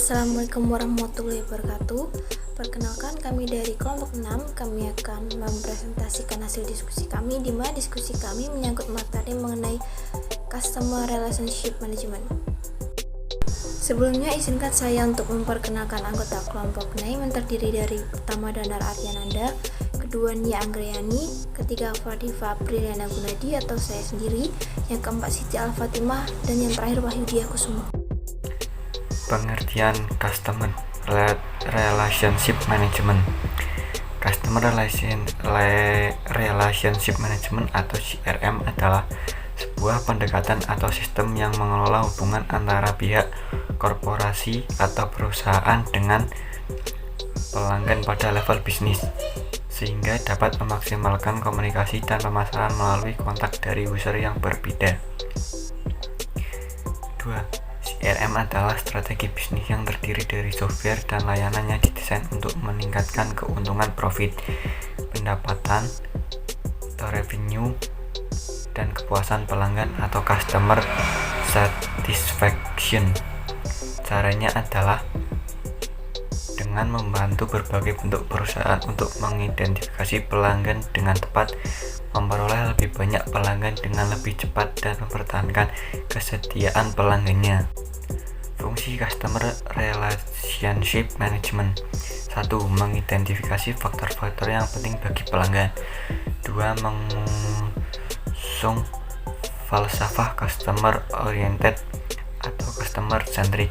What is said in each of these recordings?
Assalamualaikum warahmatullahi wabarakatuh. Perkenalkan, kami dari kelompok 6. Kami akan mempresentasikan hasil diskusi kami, di mana diskusi kami menyangkut materi mengenai Customer Relationship Management. Sebelumnya izinkan saya untuk memperkenalkan anggota kelompok 6 yang terdiri dari pertama Danar Aryananda, kedua Nia Anggriani, ketiga Fadifa Priliana Gunadi atau saya sendiri, yang keempat Siti Al-Fatimah, dan yang terakhir Wahyudia Kusumo. Pengertian Customer Relationship Management. Customer Relationship Management atau CRM adalah sebuah pendekatan atau sistem yang mengelola hubungan antara pihak korporasi atau perusahaan dengan pelanggan pada level bisnis, sehingga dapat memaksimalkan komunikasi dan pemasaran melalui kontak dari user yang berbeda. 2. CRM adalah strategi bisnis yang terdiri dari software dan layanan yang didesain untuk meningkatkan keuntungan profit, pendapatan, atau revenue, dan kepuasan pelanggan atau customer satisfaction. Caranya adalah dengan membantu berbagai bentuk perusahaan untuk mengidentifikasi pelanggan dengan tepat, memperoleh lebih banyak pelanggan dengan lebih cepat, dan mempertahankan kesetiaan pelanggannya. Fungsi Customer Relationship Management. 1. Mengidentifikasi faktor-faktor yang penting bagi pelanggan. 2. Mengusung falsafah customer oriented atau customer centric.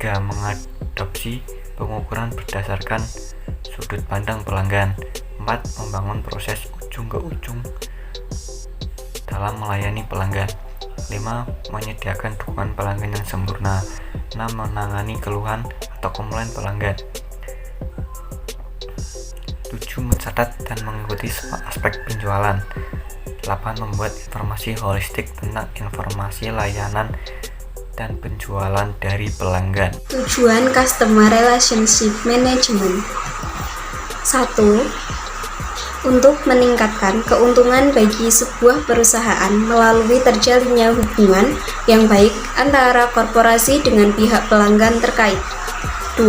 3. Mengadopsi pengukuran berdasarkan sudut pandang pelanggan. 4. Membangun proses ujung ke ujung dalam melayani pelanggan. 5. Menyediakan dukungan pelanggan yang sempurna. 6. Menangani keluhan atau komplain pelanggan. 7. Mencatat dan mengikuti semua aspek penjualan. 8. Membuat informasi holistik tentang informasi layanan dan penjualan dari pelanggan. Tujuan Customer Relationship Management. 1. Untuk meningkatkan keuntungan bagi sebuah perusahaan melalui terjalinnya hubungan yang baik antara korporasi dengan pihak pelanggan terkait. 2.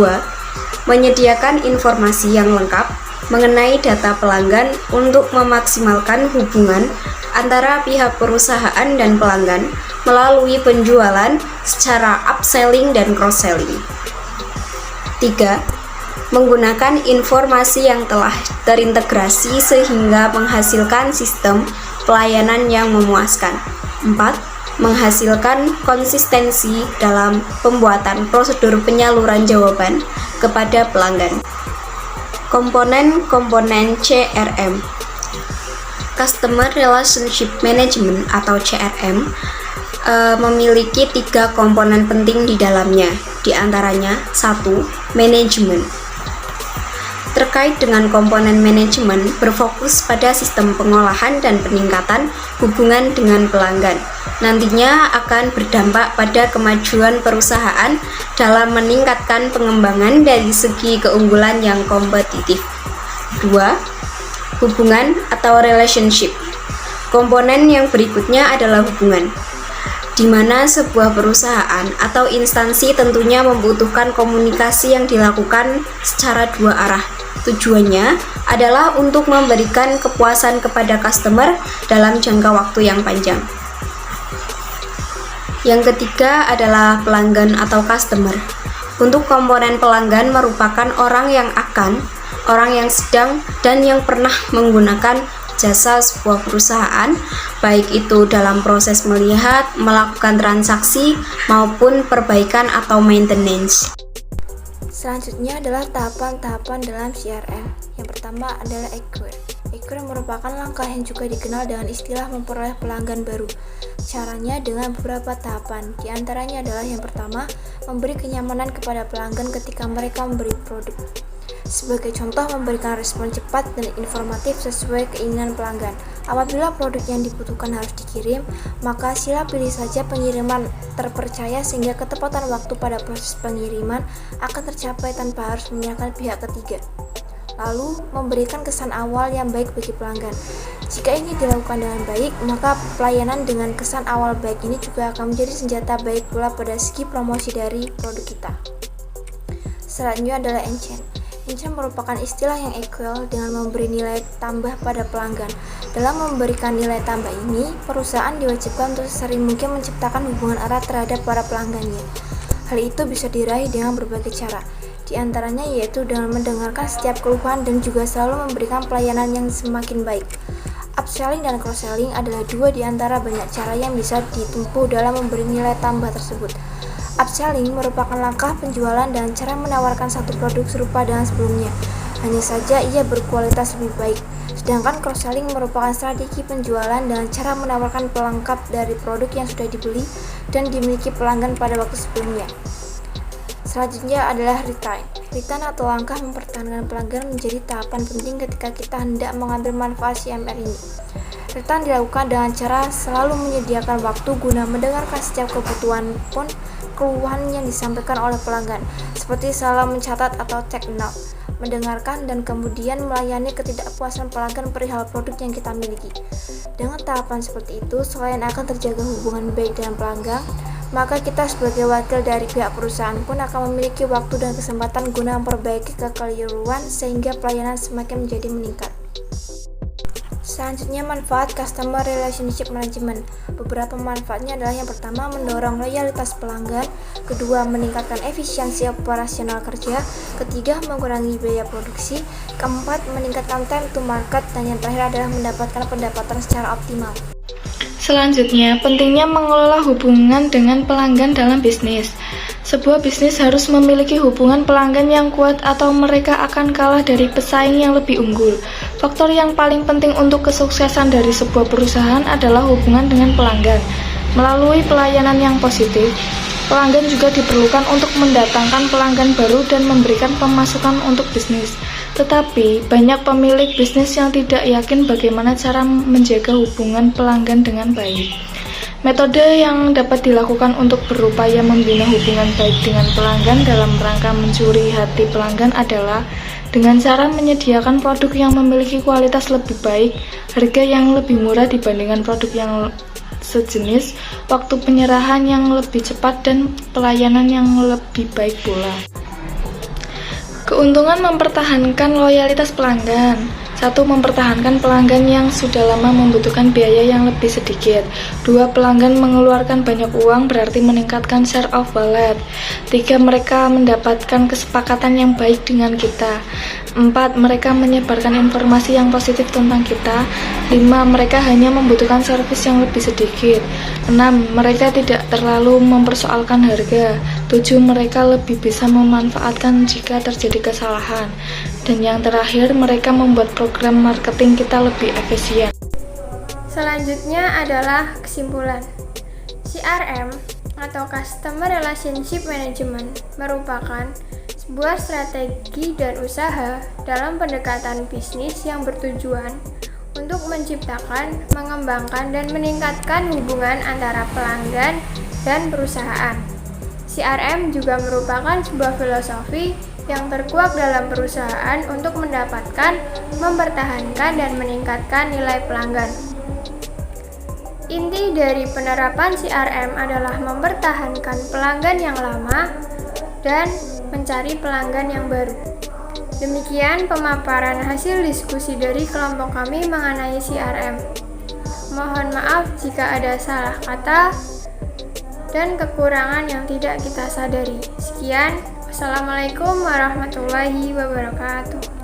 Menyediakan informasi yang lengkap mengenai data pelanggan untuk memaksimalkan hubungan antara pihak perusahaan dan pelanggan melalui penjualan secara upselling dan cross-selling. 3. Menggunakan informasi yang telah terintegrasi sehingga menghasilkan sistem pelayanan yang memuaskan. 4. Menghasilkan konsistensi dalam pembuatan prosedur penyaluran jawaban kepada pelanggan. Komponen-komponen CRM. Customer Relationship Management atau CRM memiliki 3 komponen penting di dalamnya, di antaranya 1. Manajemen. Terkait dengan komponen manajemen, berfokus pada sistem pengolahan dan peningkatan hubungan dengan pelanggan. Nantinya akan berdampak pada kemajuan perusahaan dalam meningkatkan pengembangan dari segi keunggulan yang kompetitif. 2. Hubungan atau relationship. Komponen yang berikutnya adalah hubungan, di mana sebuah perusahaan atau instansi tentunya membutuhkan komunikasi yang dilakukan secara 2 arah. Tujuannya adalah untuk memberikan kepuasan kepada customer dalam jangka waktu yang panjang. Yang ketiga adalah pelanggan atau customer. Untuk komponen pelanggan merupakan orang yang sedang, dan yang pernah menggunakan jasa sebuah perusahaan, baik itu dalam proses melihat, melakukan transaksi, maupun perbaikan atau maintenance. Selanjutnya adalah tahapan-tahapan dalam CRM. Yang pertama adalah acquire. Acquire merupakan langkah yang juga dikenal dengan istilah memperoleh pelanggan baru. Caranya dengan beberapa tahapan. Di antaranya adalah yang pertama, memberi kenyamanan kepada pelanggan ketika mereka memberi produk. Sebagai contoh, memberikan respon cepat dan informatif sesuai keinginan pelanggan. Apabila produk yang dibutuhkan harus dikirim, maka sila pilih saja pengiriman terpercaya sehingga ketepatan waktu pada proses pengiriman akan tercapai tanpa harus menyerahkan pihak ketiga. Lalu, memberikan kesan awal yang baik bagi pelanggan. Jika ini dilakukan dengan baik, maka pelayanan dengan kesan awal baik ini juga akan menjadi senjata baik pula pada segi promosi dari produk kita. Selanjutnya adalah enchant. Enchant merupakan istilah yang equal dengan memberi nilai tambah pada pelanggan. Dalam memberikan nilai tambah ini, perusahaan diwajibkan untuk sesering mungkin menciptakan hubungan erat terhadap para pelanggannya. Hal itu bisa diraih dengan berbagai cara, di antaranya yaitu dengan mendengarkan setiap keluhan dan juga selalu memberikan pelayanan yang semakin baik. Upselling dan cross-selling adalah dua di antara banyak cara yang bisa ditempuh dalam memberi nilai tambah tersebut. Upselling merupakan langkah penjualan dan cara menawarkan satu produk serupa dengan sebelumnya, hanya saja ia berkualitas lebih baik. Sedangkan cross-selling merupakan strategi penjualan dengan cara menawarkan pelengkap dari produk yang sudah dibeli dan dimiliki pelanggan pada waktu sebelumnya. Selanjutnya adalah retain. Retain atau langkah mempertahankan pelanggan menjadi tahapan penting ketika kita hendak mengambil manfaat CMR ini. Retain dilakukan dengan cara selalu menyediakan waktu guna mendengarkan setiap kebutuhan pun keluhan yang disampaikan oleh pelanggan, seperti selalu mencatat atau take note, mendengarkan dan kemudian melayani ketidakpuasan pelanggan perihal produk yang kita miliki. Dengan tahapan seperti itu, selain akan terjaga hubungan baik dengan pelanggan, maka kita sebagai wakil dari pihak perusahaan pun akan memiliki waktu dan kesempatan guna memperbaiki kekeliruan sehingga pelayanan semakin menjadi meningkat. Selanjutnya, manfaat Customer Relationship Management. Beberapa manfaatnya adalah yang pertama, mendorong loyalitas pelanggan, kedua, meningkatkan efisiensi operasional kerja, ketiga, mengurangi biaya produksi, keempat, meningkatkan time to market, dan yang terakhir adalah mendapatkan pendapatan secara optimal. Selanjutnya, pentingnya mengelola hubungan dengan pelanggan dalam bisnis. Sebuah bisnis harus memiliki hubungan pelanggan yang kuat atau mereka akan kalah dari pesaing yang lebih unggul. Faktor yang paling penting untuk kesuksesan dari sebuah perusahaan adalah hubungan dengan pelanggan. Melalui pelayanan yang positif, pelanggan juga diperlukan untuk mendatangkan pelanggan baru dan memberikan pemasukan untuk bisnis. Tetapi, banyak pemilik bisnis yang tidak yakin bagaimana cara menjaga hubungan pelanggan dengan baik. Metode yang dapat dilakukan untuk berupaya membina hubungan baik dengan pelanggan dalam rangka mencuri hati pelanggan adalah dengan cara menyediakan produk yang memiliki kualitas lebih baik, harga yang lebih murah dibandingkan produk yang sejenis, waktu penyerahan yang lebih cepat, dan pelayanan yang lebih baik pula. Keuntungan mempertahankan loyalitas pelanggan. 1. Mempertahankan pelanggan yang sudah lama membutuhkan biaya yang lebih sedikit. 2. Pelanggan mengeluarkan banyak uang berarti meningkatkan share of wallet. 3. Mereka mendapatkan kesepakatan yang baik dengan kita. 4. Mereka menyebarkan informasi yang positif tentang kita. 5. Mereka hanya membutuhkan servis yang lebih sedikit. 6. Mereka tidak terlalu mempersoalkan harga. 7. Mereka lebih bisa memanfaatkan jika terjadi kesalahan. Dan yang terakhir, mereka membuat program marketing kita lebih efisien. Selanjutnya adalah kesimpulan. CRM atau Customer Relationship Management merupakan sebuah strategi dan usaha dalam pendekatan bisnis yang bertujuan untuk menciptakan, mengembangkan, dan meningkatkan hubungan antara pelanggan dan perusahaan. CRM juga merupakan sebuah filosofi yang terkuak dalam perusahaan untuk mendapatkan, mempertahankan, dan meningkatkan nilai pelanggan. Inti dari penerapan CRM adalah mempertahankan pelanggan yang lama dan mencari pelanggan yang baru. Demikian pemaparan hasil diskusi dari kelompok kami mengenai CRM. Mohon maaf jika ada salah kata dan kekurangan yang tidak kita sadari. Sekian. Assalamualaikum warahmatullahi wabarakatuh.